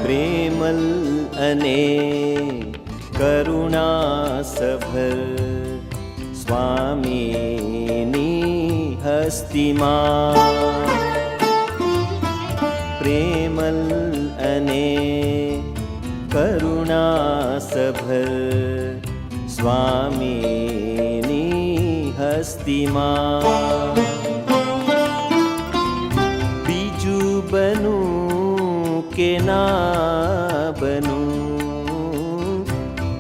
પ્રેમલ અને કરુણાસભર સ્વામીની હસ્તીમાં. પ્રેમલ અને કરુણાસભર સ્વામીની હસ્તીમાં. બીજું બનું કે ના બનું,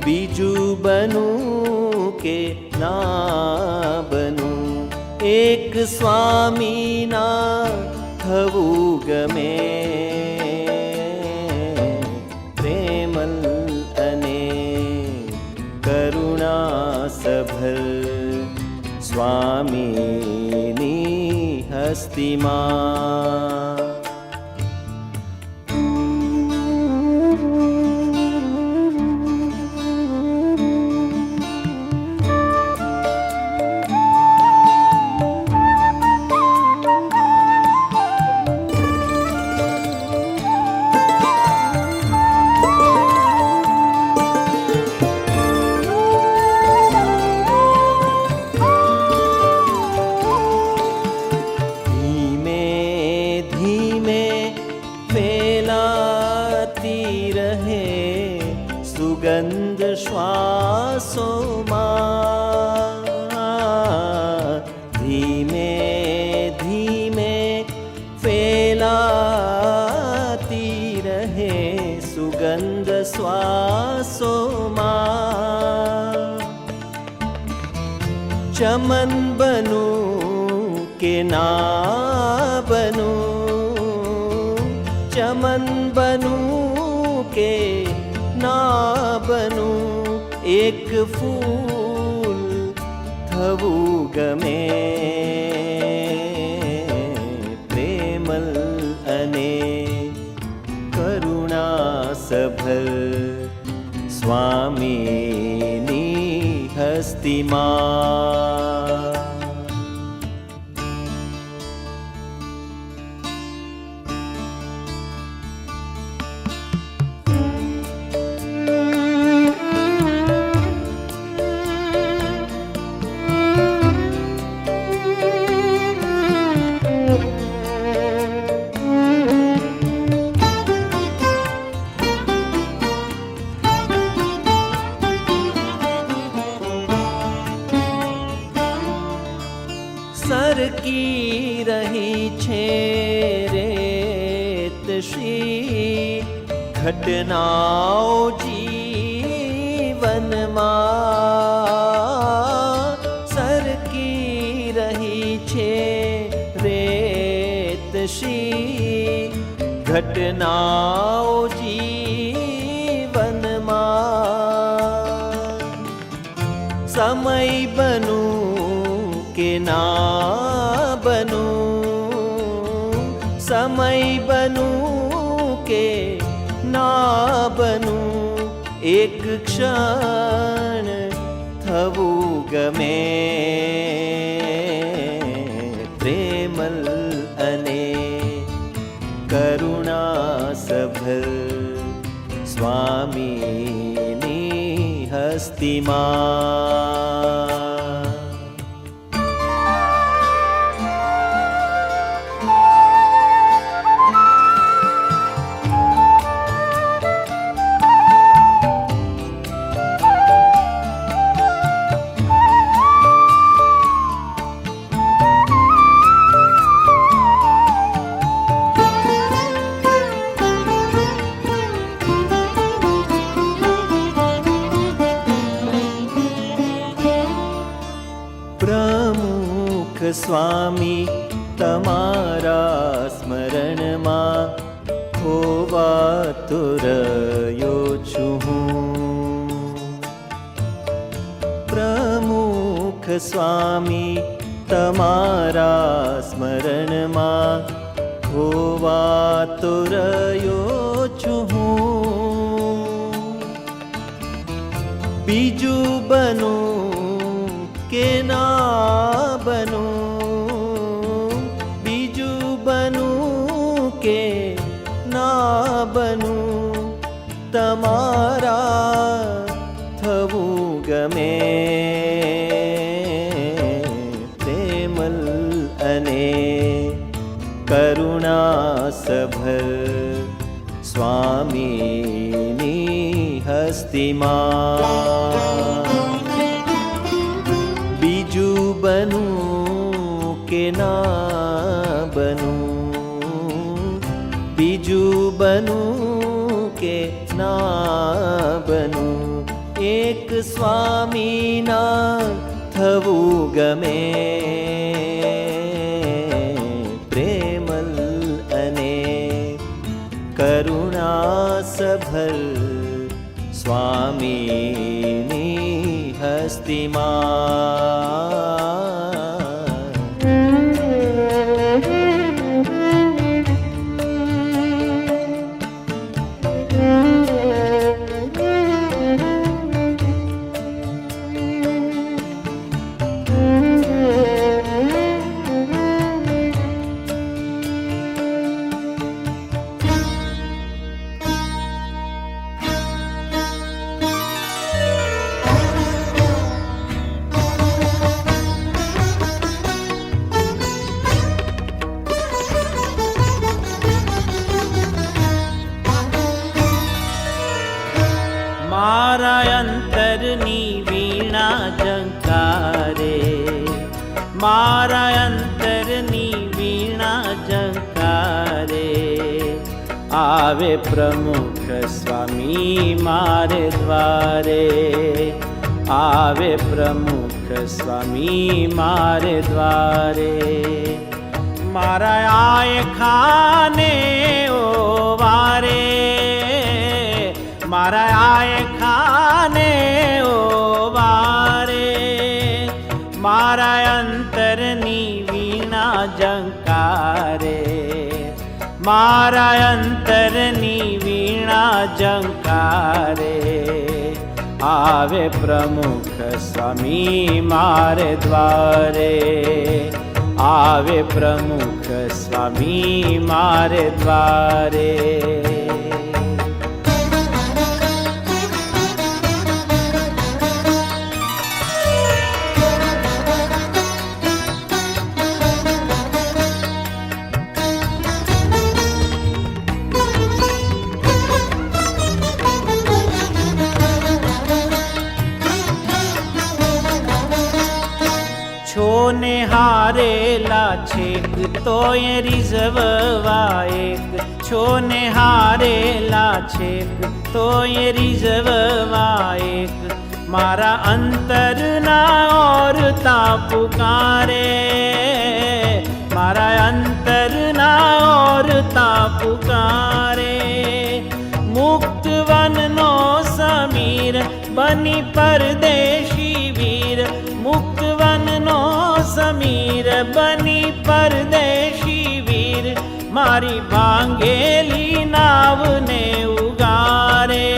બીજું બનું કે ના બનું, એક સ્વામીના થવું ગમે. પ્રેમલ અને કરુણાસભર સ્વામીની હસ્તીમાં. સુગંધ શ્વાસોમાં, ધીમે ધીમે ફેલાતી રહે સુગંધ શ્વાસોમાં. ચમન બનું કે ના બનું, ચમન બનું કે ના બનું, એક ફૂલ થવું ગમે. પ્રેમલ અને કરુણાસભર સ્વામીની હસ્તીમાં. સરકી રહી છે રેત શ્રી ઘટનાઓ જીવનમાં. સરકી રહી છે રેત શ્રી ઘટનાઓ જીવનમાં. સમય બનું કે ના બનું, સમય બનું કે ના બનું, એક ક્ષણ થવું ગમે. પ્રેમલ અને કરુણાસભર સ્વામીની હસ્તીમાં. પ્રમુખ સ્વામી તમારા સ્મરણમાં ખોવાતો રહ્યો છું હું. પ્રમુખ સ્વામી તમારા સ્મરણમાં ખોવાતો રહ્યો છું હું. બીજું બનું કે ના બનું, બીજું બનું કે ના બનું, તમારા થવું ગમે, પ્રેમલ અને કરુણાસભર સ્વામીની હસ્તીમાં. બીજું બનું કે ના બનું, બીજું બનું કે ના બનું, એક સ્વામીના થવું ગમે, પ્રેમલ અને કરુણાસભર સ્વામીની હસ્તીમાં. મારા અંતરની વીણા ઝંકારે, મારા અંતરની વીણા ઝંકારે, આવે પ્રમુખ સ્વામી મારે દ્વારે, આવે પ્રમુખ સ્વામી મારે દ્વારે. મારા આય ખાને ઓ વારે, મારા આય ખાને ઓ વારે, મારા અંતરની વીણા ઝંકારે, મારા અંતરની વીણા ઝંકારે, આવે પ્રમુખ સ્વામી મારે દ્વારે, આવે પ્રમુખ સ્વામી મારે દ્વારે. છોને હારેલા છેક તોય રીઝવવા એક, છોને હારેલા છેક તોય રીઝવવા એક, મારા અંતરના ઓરતા પુકારે, મારા અંતરના ઓરતા પુકારે. મુક્ત વનનો સમીર બની પરદેશી વીર, મુક્ત વનનો સમીર બની પરદેશી વીર, મારી ભાંગેલી નાવને ઉગારે,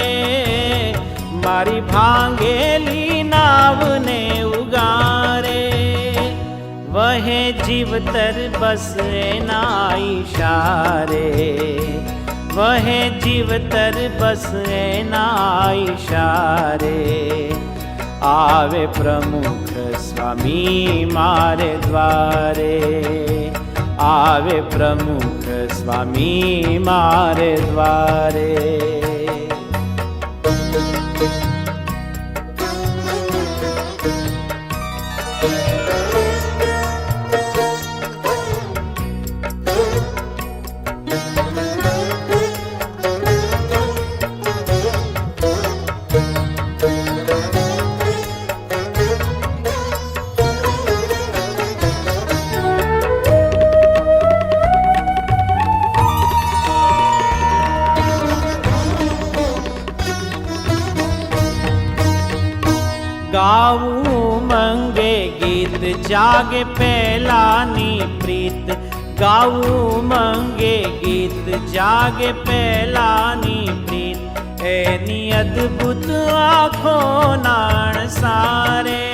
મારી ભાંગેલી નાવને ઉગારે. વહે જીવતર બસ એના ઈશારે, વહે જીવતર બસ એના ઈશારે, આવે પ્રમુખ સ્વામી મારે દ્વારે, આવે પ્રમુખ સ્વામી મારે દ્વારે. ગાવું મંગે ગીત જાગે પહેલાની પ્રીત, ગાવું મંગે ગીત જાગે પહેલાની પ્રીત, એની અદ્ભુત આંખો નાણ સારે,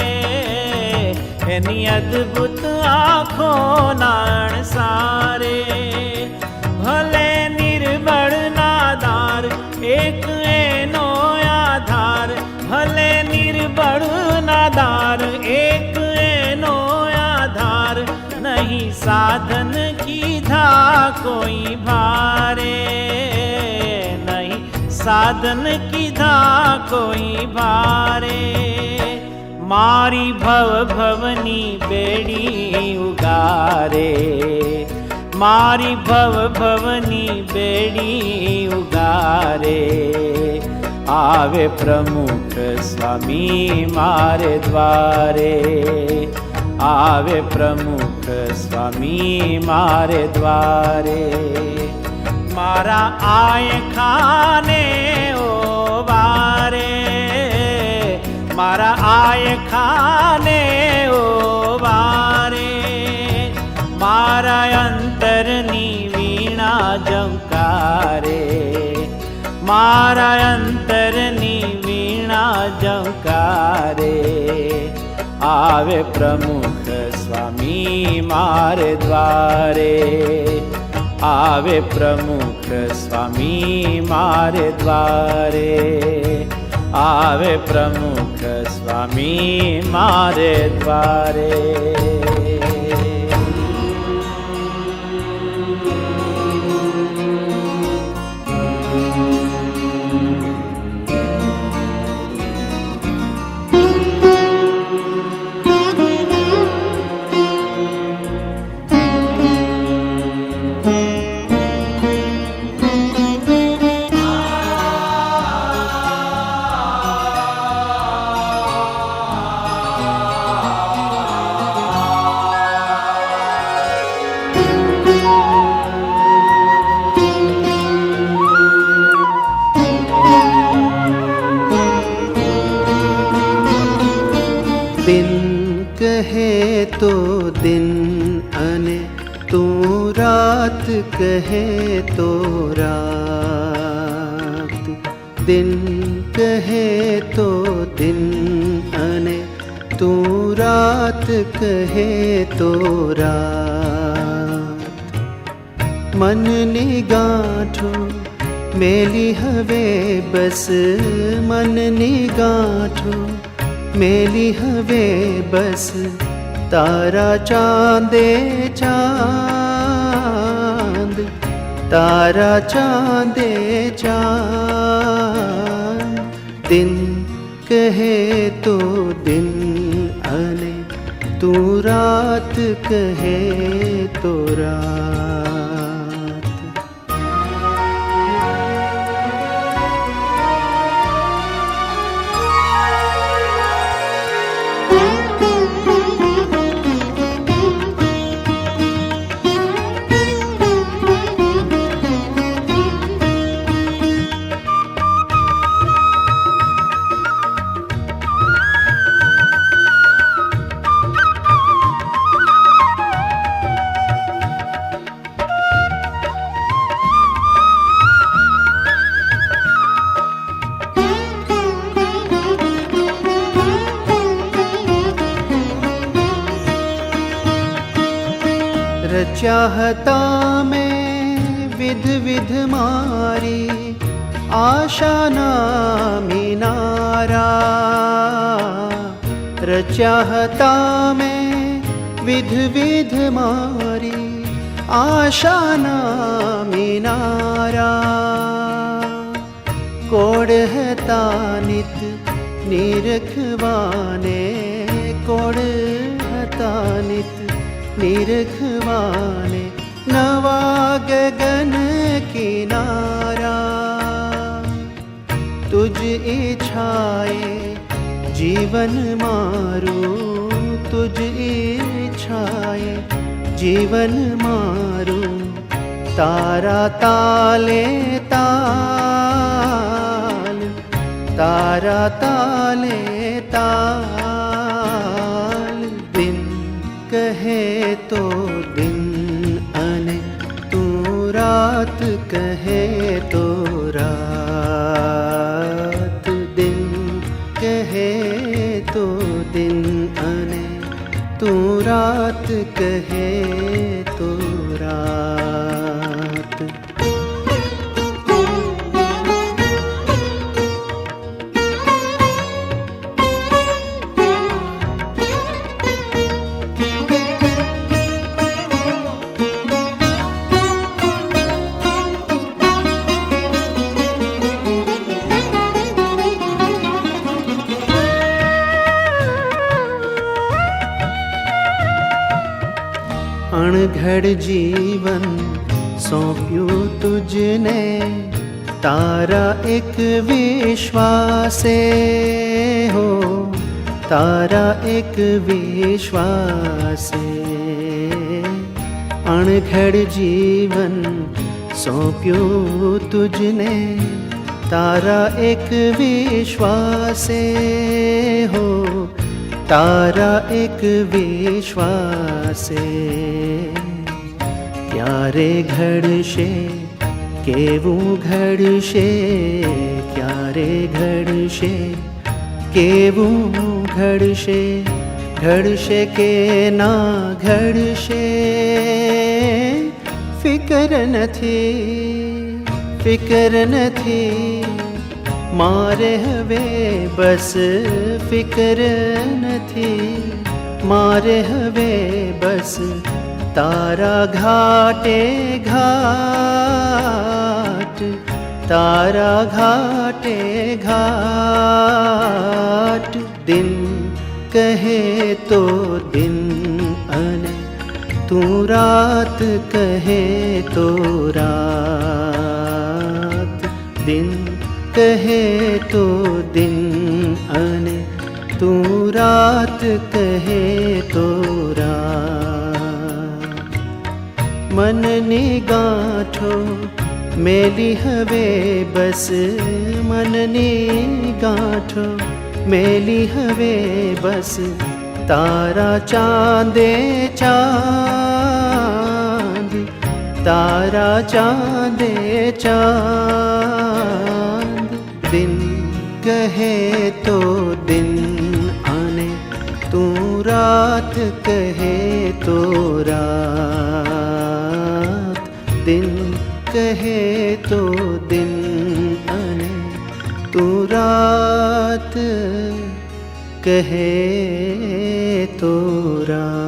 એની અદ્ભુત આંખો નાણ સારે. ભલે નિર્બળ નાદાર એક साधन कीधा कोई भारे, नहीं साधन कीधा कोई भारे। मारी भव भवनी बेड़ी उगारे, मारी भव भवनी बेड़ी उगारे। आवे प्रमुख स्वामी मारे द्वारे, आवे प्रमुख स्वामी मारे द्वारे। मारा आय खाने ओ बारे, मारा आय खाने ओ बारे। मारा अंतरनी वीणा झंकारे, मारा अंतरनी वीणा झंकारे। आवे प्रमुख स्वामी मारे द्वारे, आवे प्रमुख स्वामी मारे द्वारे। आवे प्रमुख स्वामी मारे द्वारे। दिन कहे तो दिन अने तू रात कहे तो रात। दिन कहे तो दिन अने तू रात कहे तो रात। मननी गांठो मेली हवे बस, मननी गांठो मेली हवे बस। तारा चांदे चांद, तारा चांदे चांद। दिन कहे तो दिन अने तू रात कहे तो रात। रचाहता में विध विध मारी, आशा ना मीनारा। रचाहता में विध विध मारी, आशा ना मीनारा। कोड़ हता नित निरखवाने, कोड़ हता नित निरखवाने। नवा गगन किनारा, तुझ इच्छाए जीवन मारू, तुझ इच्छाए जीवन मारू। तारा ताले ताल, तारा ताले ताल। दिन कहे तो दिन अने तू रात कहे तो रात। दिन कहे तो दिन अने तू रात कहे तो रात। અણઘડ જીવન સોંપ્યું તુજને તારા એક વિશ્વાસે હો તારા એક વિશ્વાસે અણઘડ જીવન સોંપ્યું તુજને તારા એક વિશ્વાસે હો તારા એક વિશ્વાસે ક્યારે ઘડશે કેવું ઘડશે ક્યારે ઘડશે કેવું ઘડશે ઘડશે કે ના ઘડશે ફિકર નથી મારે હવે બસ ફિકર નથી મારે હવે બસ તારા ઘાટે ઘાટ તારા ઘાટે ઘાટ દિન કહે તો દિન અને તું રાત કહે તો રાત દિન કહે તો દિન અને તું રાત કહે તો રાત મનની ગાંઠો મેલી હવે બસ મનની ગાંઠો મેલી હવે બસ તારા ચાંદે ચાંદ તારા ચાંદે ચાંદ દિન કહે તો દિન અને તું રાત કહે તો રાત દિન કહે તો દિન અને તું રાત કહે તો રાત